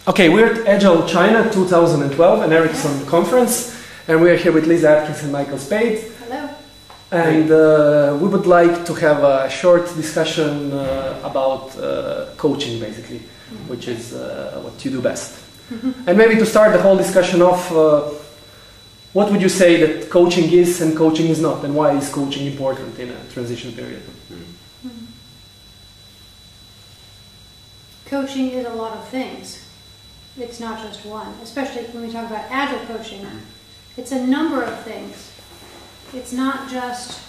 Okay, we're at Agile China 2012, an Ericsson conference, and we're here with Lyssa Adkins and Michael Spayd. Hello. And we would like to have a short discussion about coaching, basically, which is what you do best. And maybe to start the whole discussion off, what would you say that coaching is and coaching is not, and why is coaching important in a transition period? Coaching is a lot of things. It's not just one, especially when we talk about Agile coaching. It's a number of things. It's not just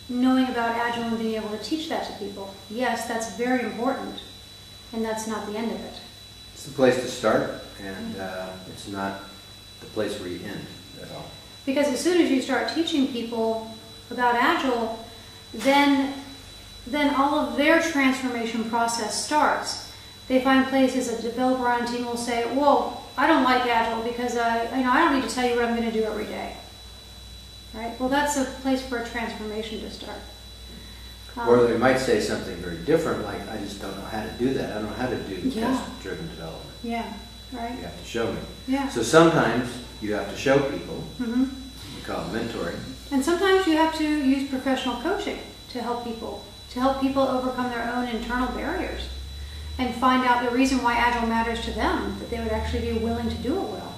knowing about Agile and being able to teach that to people. Yes, that's very important, and that's not the end of it. It's the place to start, and it's not the place where you end at all. Because as soon as you start teaching people about Agile, then all of their transformation process starts. They find places, a developer on a team will say, well, I don't like Agile because I don't need to tell you what I'm going to do every day. Right? Well, that's a place for a transformation to start. Or they might say something very different, like, I just don't know how to do that. I don't know how to do test-driven development. Yeah, right. You have to show me. Yeah. So sometimes you have to show people. You call it mentoring. And sometimes you have to use professional coaching to help people overcome their own internal barriers and find out the reason why Agile matters to them, that they would actually be willing to do it well.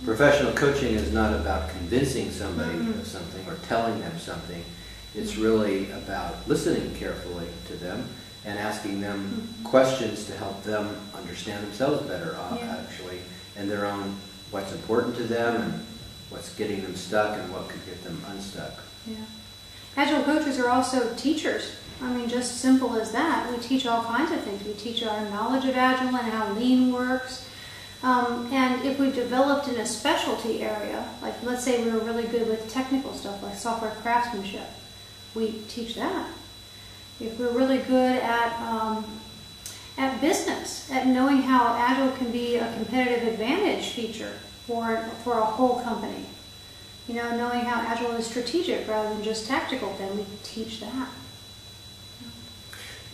Professional coaching is not about convincing somebody of something or telling them something. It's really about listening carefully to them and asking them questions to help them understand themselves better, actually, and their own, what's important to them and what's getting them stuck and what could get them unstuck. Yeah. Agile coaches are also teachers. I mean, just simple as that. We teach all kinds of things. We teach our knowledge of Agile and how Lean works. And if we've developed in a specialty area, like let's say we were really good with technical stuff like software craftsmanship, we teach that. If we're really good at business, at knowing how Agile can be a competitive advantage feature for a whole company, you know, knowing how Agile is strategic rather than just tactical, then we teach that.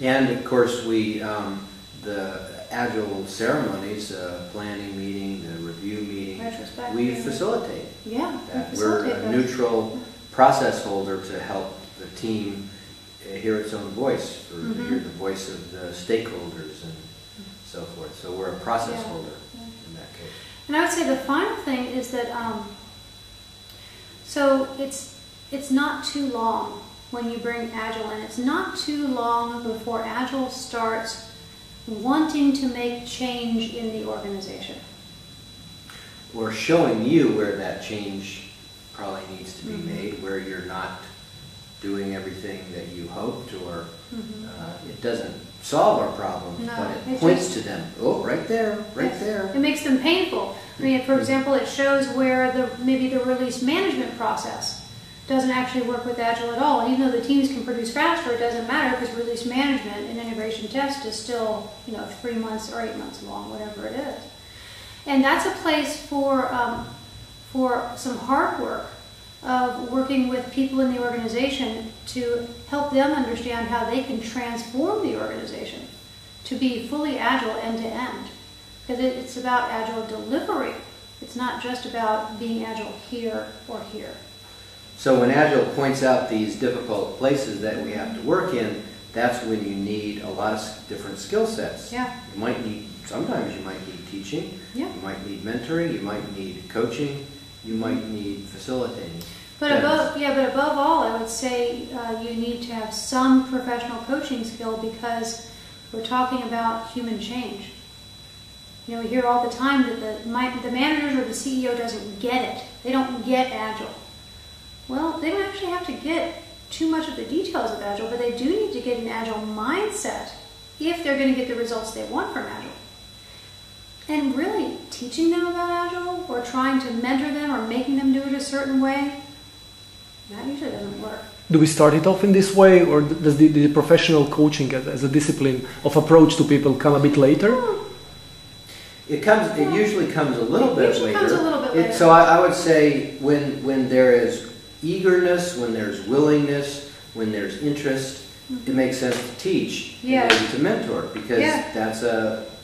And of course, we the Agile ceremonies, planning meeting, the review meeting, we facilitate. Yeah, that. We're a neutral process holder to help the team hear its own voice, or hear the voice of the stakeholders and so forth. So we're a process holder in that case. And I would say the final thing is that so it's not too long when you bring Agile in. It's not too long before Agile starts wanting to make change in the organization. Or showing you where that change probably needs to be made, where you're not doing everything that you hoped, or it doesn't solve our problems, but it points to them. Oh, right there, right there. It makes them painful. I mean, for example, it shows where maybe the release management process doesn't actually work with Agile at all. And even though the teams can produce faster, it doesn't matter because release management and integration test is still, 3 months or 8 months long, whatever it is. And that's a place for some hard work of working with people in the organization to help them understand how they can transform the organization to be fully Agile end to end. Because it's about Agile delivery. It's not just about being Agile here or here. So when Agile points out these difficult places that we have to work in, that's when you need a lot of different skill sets. Yeah. Sometimes you might need teaching, you might need mentoring, you might need coaching, you might need facilitating. But above all, I would say you need to have some professional coaching skill because we're talking about human change. We hear all the time that the manager or the CEO doesn't get it. They don't get Agile. Well, they don't actually have to get too much of the details of Agile, but they do need to get an Agile mindset if they're going to get the results they want from Agile. And really, teaching them about Agile or trying to mentor them or making them do it a certain way, that usually doesn't work. Do we start it off in this way, or does the professional coaching as a discipline of approach to people come a bit later? It usually comes a little bit later. So I would say when there is eagerness, when there's willingness, when there's interest, it makes sense to teach and maybe to mentor, because that's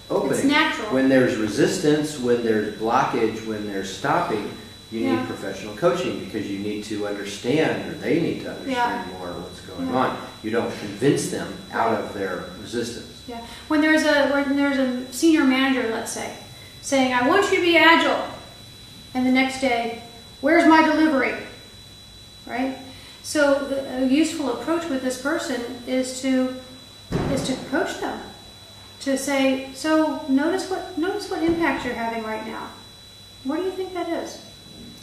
opening. It's natural. When there's resistance, when there's blockage, when there's stopping, you need professional coaching because you need to understand, or they need to understand more what's going on. You don't convince them out of their resistance. Yeah. When there's a senior manager, let's say, saying, I want you to be agile, and the next day, where's my delivery? Right? So a useful approach with this person is to coach them, to say, so notice what impact you're having right now. What do you think that is?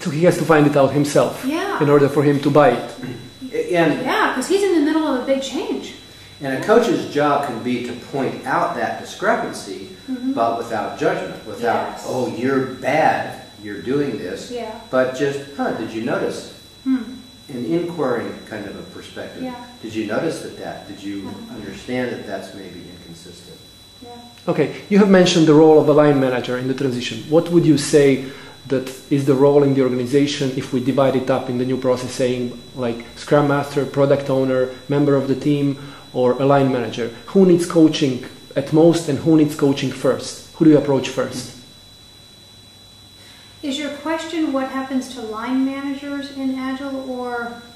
So he has to find it out himself in order for him to buy it. Because he's in the middle of a big change. And a coach's job can be to point out that discrepancy, but without judgment, without, oh, you're bad, you're doing this, but just, did you notice? An inquiring kind of a perspective. Did you notice that? Did you understand that that's maybe inconsistent? Okay, you have mentioned the role of a line manager in the transition. What would you say that is the role in the organization if we divide it up in the new process, saying like Scrum Master, Product Owner, member of the team, or a line manager? Who needs coaching at most and who needs coaching first? Who do you approach first? Is your question what happens to line managers in Agile,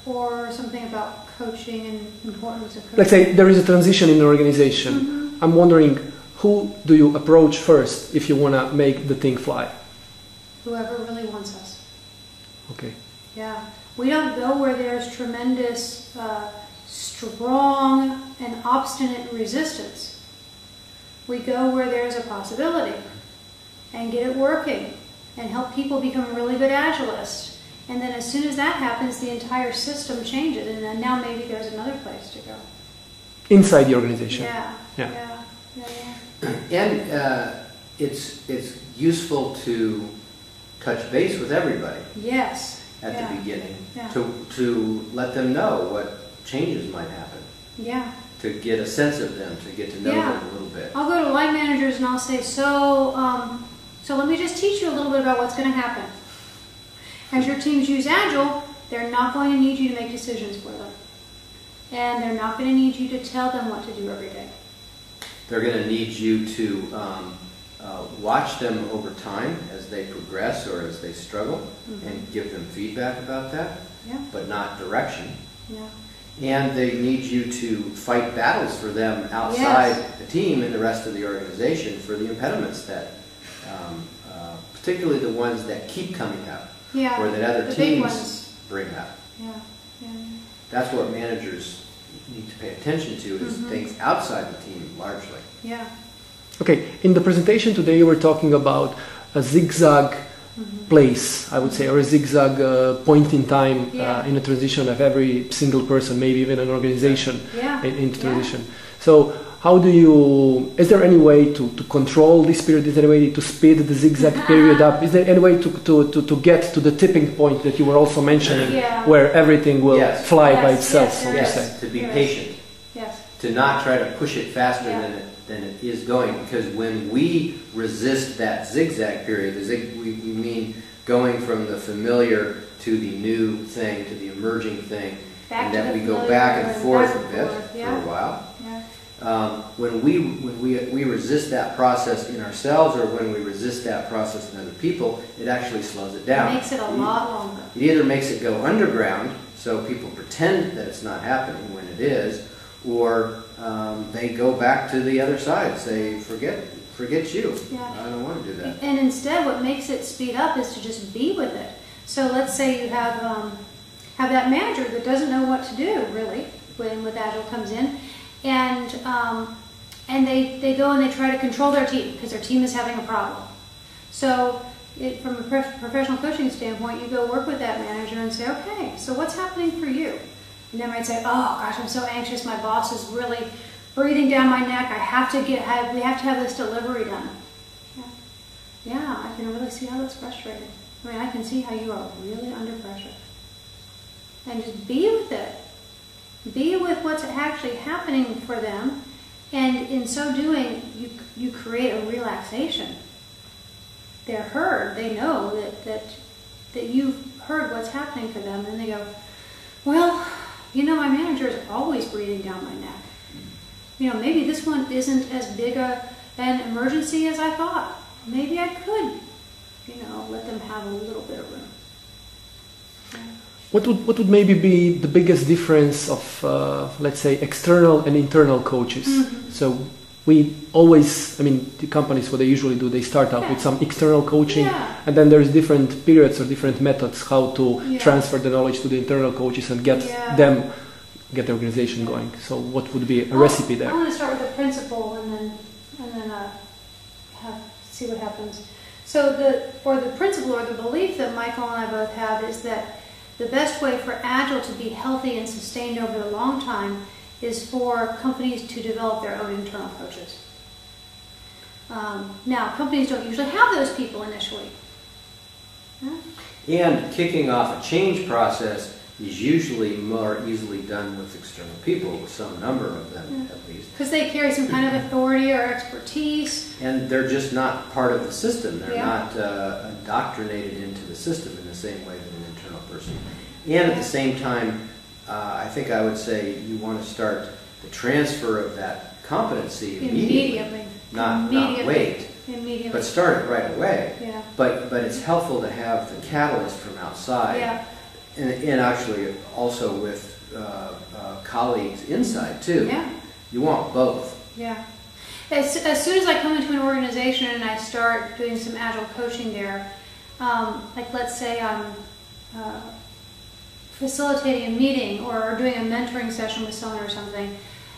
or something about coaching and importance of coaching? Let's say there is a transition in an organization. I'm wondering, who do you approach first if you want to make the thing fly? Whoever really wants us. Okay. Yeah. We don't go where there's tremendous, strong and obstinate resistance. We go where there's a possibility and get it working and help people become really good Agilists. And then as soon as that happens, the entire system changes, and then now maybe there's another place to go. Inside the organization. Yeah. And it's useful to touch base with everybody. Yes. At the beginning, to let them know what changes might happen. Yeah. To get a sense of them, to get to know them a little bit. I'll go to line managers and I'll say, so let me just teach you a little bit about what's going to happen. As your teams use Agile, they're not going to need you to make decisions for them. And they're not going to need you to tell them what to do every day. They're going to need you to watch them over time as they progress or as they struggle and give them feedback about that, but not direction. And they need you to fight battles for them outside the team and the rest of the organization for the impediments that, particularly the ones that keep coming up, or that other teams bring up. That's what managers need to pay attention to, is things outside the team largely. Okay, in the presentation today you were talking about a zigzag place, I would say, or a zigzag point in time in a transition of every single person, maybe even an organization into transition. So how do you, is there any way to control this period? Is there any way to speed the zigzag period up? Is there any way to get to the tipping point that you were also mentioning, where everything will fly by itself, so to say? To be patient. To not try to push it faster than it is going, because when we resist that zigzag period, we mean going from the familiar to the new thing, to the emerging thing, and that we go back and forth a bit for a while. When we resist that process in ourselves, or when we resist that process in other people, it actually slows it down. It makes it a lot longer. It either makes it go underground, so people pretend that it's not happening when it is, or they go back to the other side, say, forget you. I don't want to do that. And instead, what makes it speed up is to just be with it. So let's say you have that manager that doesn't know what to do, really, when Agile comes in, and they go and they try to control their team because their team is having a problem. So from a professional coaching standpoint, you go work with that manager and say, okay, so what's happening for you? And they might say, oh gosh, I'm so anxious, my boss is really breathing down my neck, we have to have this delivery done. I can really see how that's frustrating. I mean, I can see how you are really under pressure. And just be with it. Be with what's actually happening for them, and in so doing, you create a relaxation. They're heard, they know that you've heard what's happening for them, and they go, well, my manager is always breathing down my neck. Maybe this one isn't as big a an emergency as I thought. Maybe I could, let them have a little bit of room. Yeah. What would maybe be the biggest difference of, let's say, external and internal coaches? So we always, the companies, what they usually do, they start out with some external coaching, and then there's different periods or different methods how to transfer the knowledge to the internal coaches and get the organization going. So what would be a recipe there? I want to start with the principle and then see what happens. So the principle or the belief that Michael and I both have is that the best way for Agile to be healthy and sustained over the long time is for companies to develop their own internal coaches. Now, companies don't usually have those people initially. And kicking off a change process is usually more easily done with external people, with some number of them at least. Because they carry some kind of authority or expertise. And they're just not part of the system. They're not indoctrinated into the system in the same way that an internal person. And at the same time, I think I would say you want to start the transfer of that competency immediately. Not wait. But start it right away. Yeah. But it's helpful to have the catalyst from outside. Yeah. And actually also with colleagues inside too. Yeah. You want both. Yeah. As soon as I come into an organization and I start doing some Agile coaching there, like let's say I'm facilitating a meeting or doing a mentoring session with someone or something,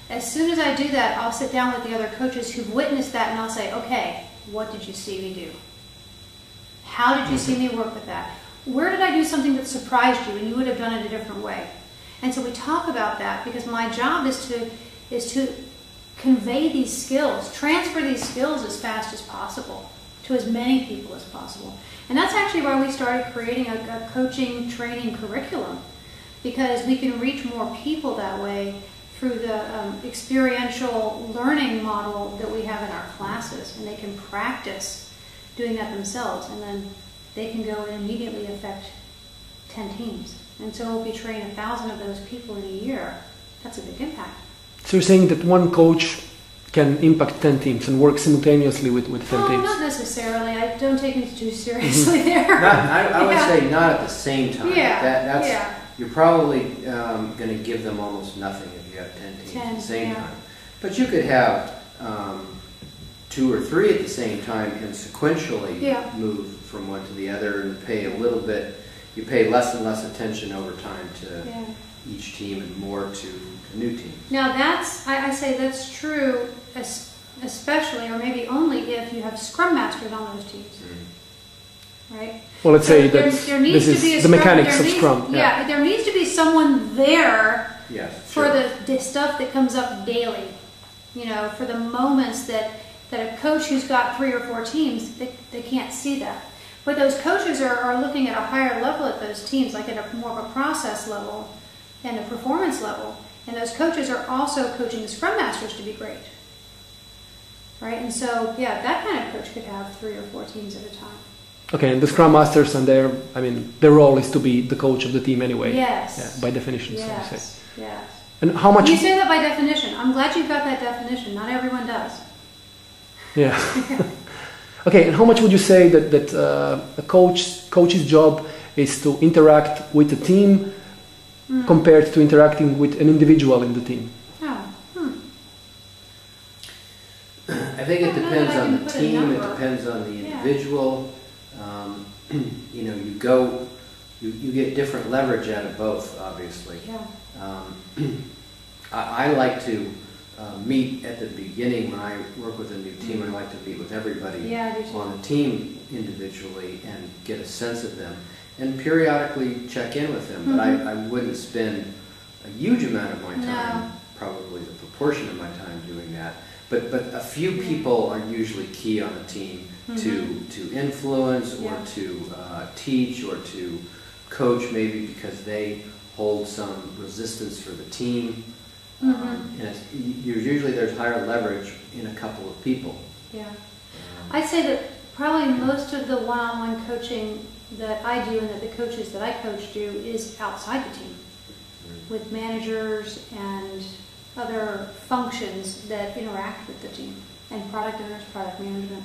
as soon as I do that, I'll sit down with the other coaches who've witnessed that and I'll say, okay, what did you see me do? How did you see me work with that? Where did I do something that surprised you and you would have done it a different way? And so we talk about that because my job is to convey these skills, transfer these skills as fast as possible to as many people as possible. And that's actually why we started creating a coaching training curriculum, because we can reach more people that way through the experiential learning model that we have in our classes, and they can practice doing that themselves, and then they can go and immediately affect 10 teams. And so if we train 1,000 of those people in a year, that's a big impact. So you're saying that one coach can impact 10 teams and work simultaneously with 10 teams? Not necessarily. I don't take it too seriously there. I would say not at the same time. Yeah. You're probably going to give them almost nothing if you have 10 teams at the same time. But you could have 2 or 3 at the same time and sequentially move from one to the other and pay a little bit. You pay less and less attention over time to each team and more to a new team. Now I say that's true, especially or maybe only if you have scrum masters on those teams. Right? Well, let's say that this is the mechanics of Scrum. Yeah, there needs to be someone there for sure. the stuff that comes up daily. For the moments that a coach who's got 3 or 4 teams, they can't see that. But those coaches are looking at a higher level at those teams, like at a more of a process level and a performance level. And those coaches are also coaching the Scrum Masters to be great. Right? And so, that kind of coach could have 3 or 4 teams at a time. Okay, and the Scrum Masters and their role is to be the coach of the team anyway. Yes. Yeah, by definition, so to say. Yes. And how much... You say that by definition. I'm glad you've got that definition. Not everyone does. Yeah. Okay, and how much would you say that a coach's job is to interact with the team compared to interacting with an individual in the team? I think it depends on the team. It depends on the individual. You get different leverage out of both, obviously. I like to meet at the beginning when I work with a new team. I like to meet with everybody on the team individually and get a sense of them and periodically check in with them. But I wouldn't spend a huge amount of my time, probably the proportion of my time doing that. But a few people are usually key on a team to influence or to teach or to coach, maybe because they hold some resistance for the team. And usually there's higher leverage in a couple of people. Yeah. I'd say that probably most of the one-on-one coaching that I do and that the coaches that I coach do is outside the team with managers and other functions that interact with the team. And product owners, product management.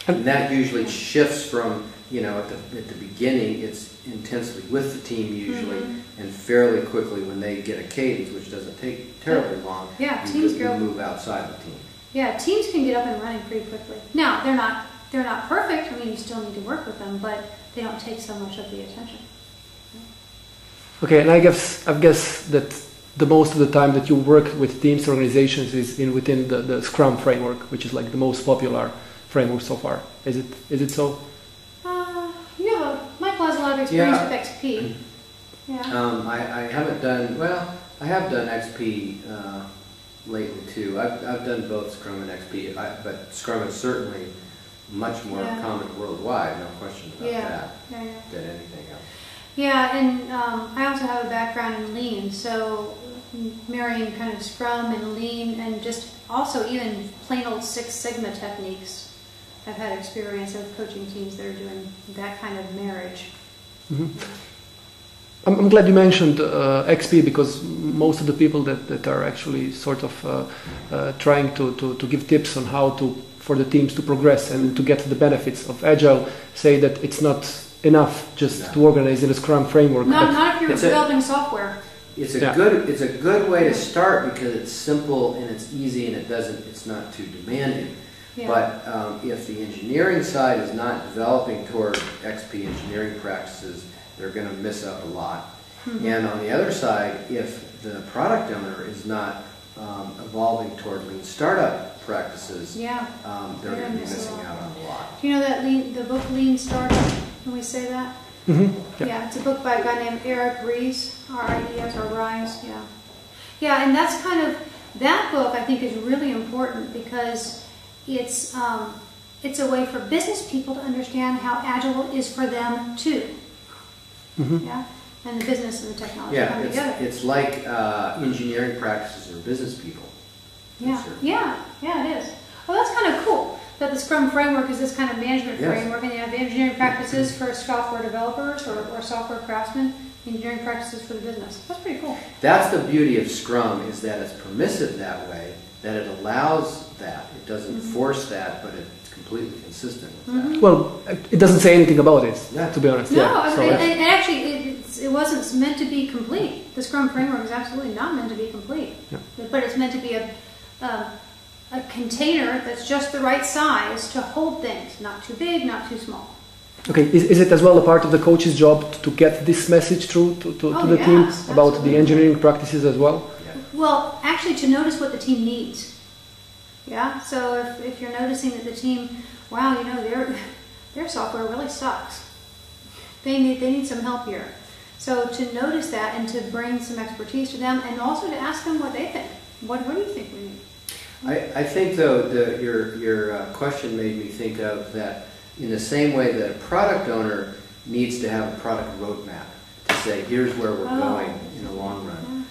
And that usually shifts from, at the beginning, it's intensely with the team usually, and fairly quickly when they get a cadence, which doesn't take terribly long, teams you move outside the team. Yeah, teams can get up and running pretty quickly. Now, they're not perfect. I mean, you still need to work with them, but they don't take so much of the attention. Okay, and I guess that the most of the time that you work with teams, organizations is within the Scrum framework, which is like the most popular framework so far. Is it so? Michael has a lot of experience with XP. Yeah. I haven't done, I have done XP lately too. I've done both Scrum and XP, but Scrum is certainly much more common worldwide, no question about that, than anything else. Yeah, and I also have a background in Lean, so marrying kind of Scrum and Lean and just also even plain old Six Sigma techniques. I've had experience of coaching teams that are doing that kind of marriage. Mm-hmm. I'm glad you mentioned XP, because most of the people that are actually sort of trying to give tips on how for the teams to progress and to get the benefits of Agile say that it's not enough just to organize in a Scrum framework. Not if you're developing software. It's a good way to start because it's simple and it's easy and it's not too demanding. Yeah. But if the engineering side is not developing toward XP engineering practices, they're going to miss out a lot. Mm-hmm. And on the other side, if the product owner is not evolving toward Lean startup practices, they're going to be missing out on a lot. Do you know that the book Lean Startup? Can we say that? Mm-hmm. Yeah, it's a book by a guy named Eric Ries, R-I-E-S, or Ries, Yeah, and that's that book I think is really important because it's a way for business people to understand how Agile is for them too. Mm-hmm. Yeah, and the business and the technology come together. It's like engineering practices or business people. Yeah, it is. Well, that's kind of cool that the Scrum framework is this kind of management framework, and you have engineering practices for software developers or software craftsmen, engineering practices for the business. That's pretty cool. That's the beauty of Scrum, is that it's permissive that way, that it allows that. It doesn't force that, but it's completely consistent with that. Well, it doesn't say anything about it, to be honest. No, and actually it wasn't meant to be complete. The Scrum framework is absolutely not meant to be complete. Yeah. But it's meant to be a container that's just the right size to hold things, not too big, not too small. Okay, is it as well a part of the coach's job to get this message through to the team about the engineering practices as well? Yeah. Well, actually to notice what the team needs. Yeah, so if you're noticing that the team, wow, their software really sucks. They need some help here. So to notice that and to bring some expertise to them, and also to ask them what they think. What do you think we need? I think though your question made me think of that in the same way that a product owner needs to have a product roadmap to say here's where we're going in the long run.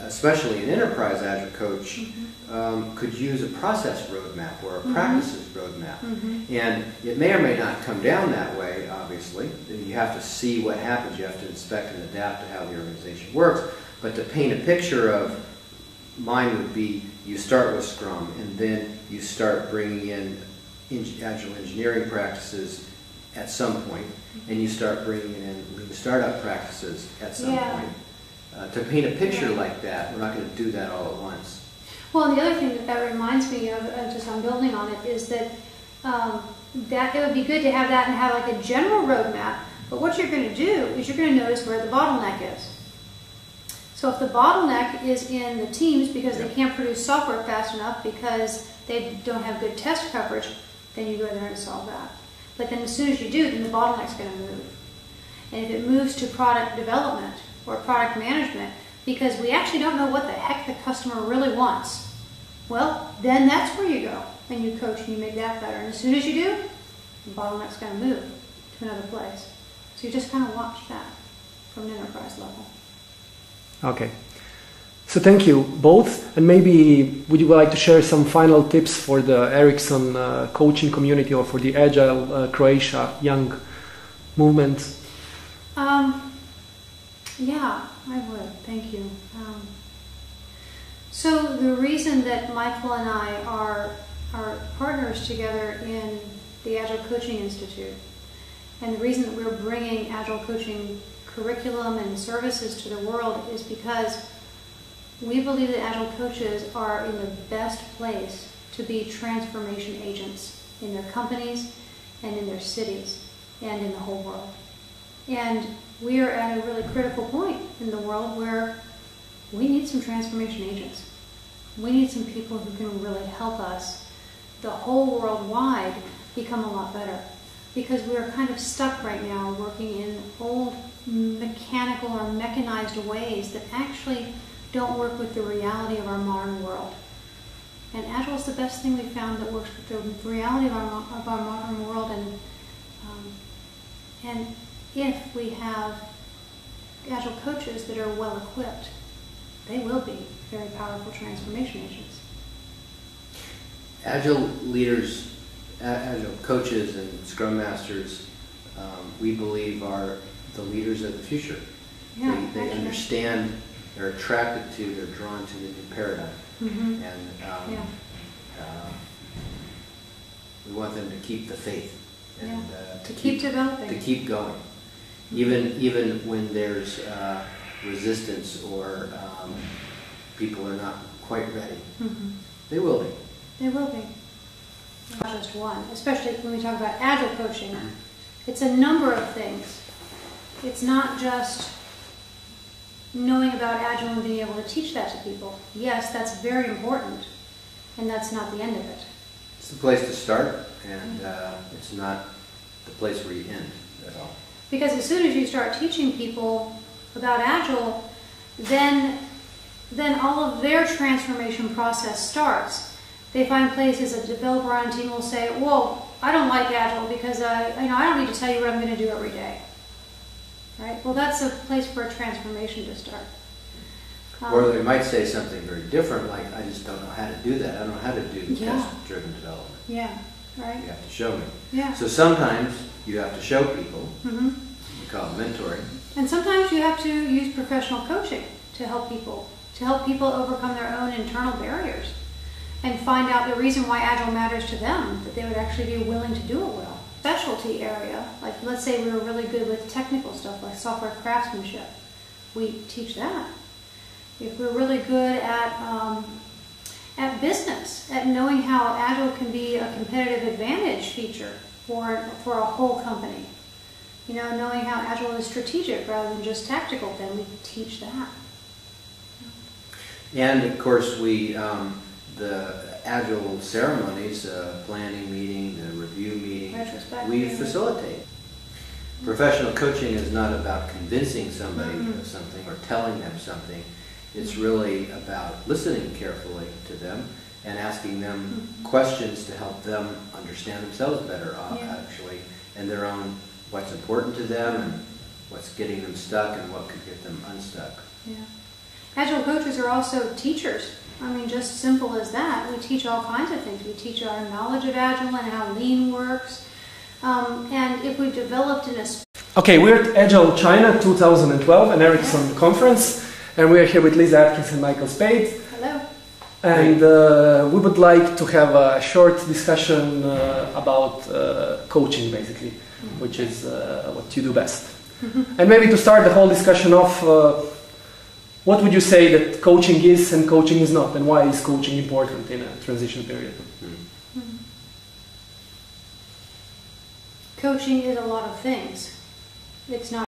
Especially an enterprise Agile coach could use a process roadmap or a practices roadmap. And it may or may not come down that way, obviously. You have to see what happens. You have to inspect and adapt to how the organization works. But to paint a picture of, mine would be, you start with Scrum and then you start bringing in Agile engineering practices at some point, and you start bringing in Lean startup practices at some point. To paint a picture like that, we're not going to do that all at once. Well, and the other thing that reminds me of, just on building on it, is that that it would be good to have that and have like a general roadmap. But what you're going to do is you're going to notice where the bottleneck is. So if the bottleneck is in the teams because they can't produce software fast enough because they don't have good test coverage, then you go there and solve that. But then as soon as you do, then the bottleneck's going to move. And if it moves to product development or product management, because we actually don't know what the heck the customer really wants, well, then that's where you go and you coach and you make that better. And as soon as you do, the bottleneck's going to move to another place. So you just kind of watch that from an enterprise level. Okay. So thank you both, and maybe would you like to share some final tips for the Ericsson coaching community or for the Agile Croatia young movement? Yeah, I would. Thank you. So the reason that Michael and I are partners together in the Agile Coaching Institute, and the reason that we're bringing Agile Coaching curriculum and services to the world is because we believe that Agile coaches are in the best place to be transformation agents in their companies and in their cities and in the whole world. And we are at a really critical point in the world where we need some transformation agents. We need some people who can really help us, the whole worldwide, become a lot better. Because we are kind of stuck right now working in old mechanical or mechanized ways that actually don't work with the reality of our modern world. And Agile is the best thing we found that works with the reality of our modern world. And if we have Agile coaches that are well equipped, they will be very powerful transformation agents. Agile leaders, Agile coaches and Scrum Masters, we believe are the leaders of the future. Yeah, they understand, they're attracted to, they're drawn to the new paradigm. Mm-hmm. And we want them to keep the faith and to keep developing, to keep going, even when there's resistance or people are not quite ready. Mm-hmm. They will be. They will be. Not just one, especially when we talk about Agile coaching. It's a number of things. It's not just knowing about Agile and being able to teach that to people. Yes, that's very important, and that's not the end of it. It's the place to start, and it's not the place where you end at all. Because as soon as you start teaching people about Agile, then all of their transformation process starts. They find places, a developer on a team will say, well, I don't like Agile because I don't need to tell you what I'm going to do every day. Right? Well, that's a place for a transformation to start. Or they might say something very different, like, I just don't know how to do that. I don't know how to do test-driven development. Yeah, right. You have to show me. Yeah. So sometimes you have to show people. Mm-hmm. We call it mentoring. And sometimes you have to use professional coaching to help people overcome their own internal barriers and find out the reason why Agile matters to them, that they would actually be willing to do it well. Specialty area, like let's say we were really good with technical stuff like software craftsmanship, we teach that. If we're really good at business, at knowing how Agile can be a competitive advantage feature for a whole company, knowing how Agile is strategic rather than just tactical, then we teach that. And of course, the Agile ceremonies, planning meeting, the review meeting, we facilitate. Professional coaching is not about convincing somebody of something or telling them something. It's really about listening carefully to them and asking them questions to help them understand themselves better, actually, and their own, what's important to them and what's getting them stuck and what could get them unstuck. Yeah. Agile coaches are also teachers. I mean, just simple as that. We teach all kinds of things. We teach our knowledge of Agile and how Lean works. And if we've developed in a... Okay, we're at Agile China 2012, an Ericsson conference, and we're here with Lyssa, Adkins and Michael Spayd. Hello. And we would like to have a short discussion about coaching, basically, which is what you do best. And maybe to start the whole discussion off, what would you say that coaching is and coaching is not, and why is coaching important in a transition period? Coaching is a lot of things. It's not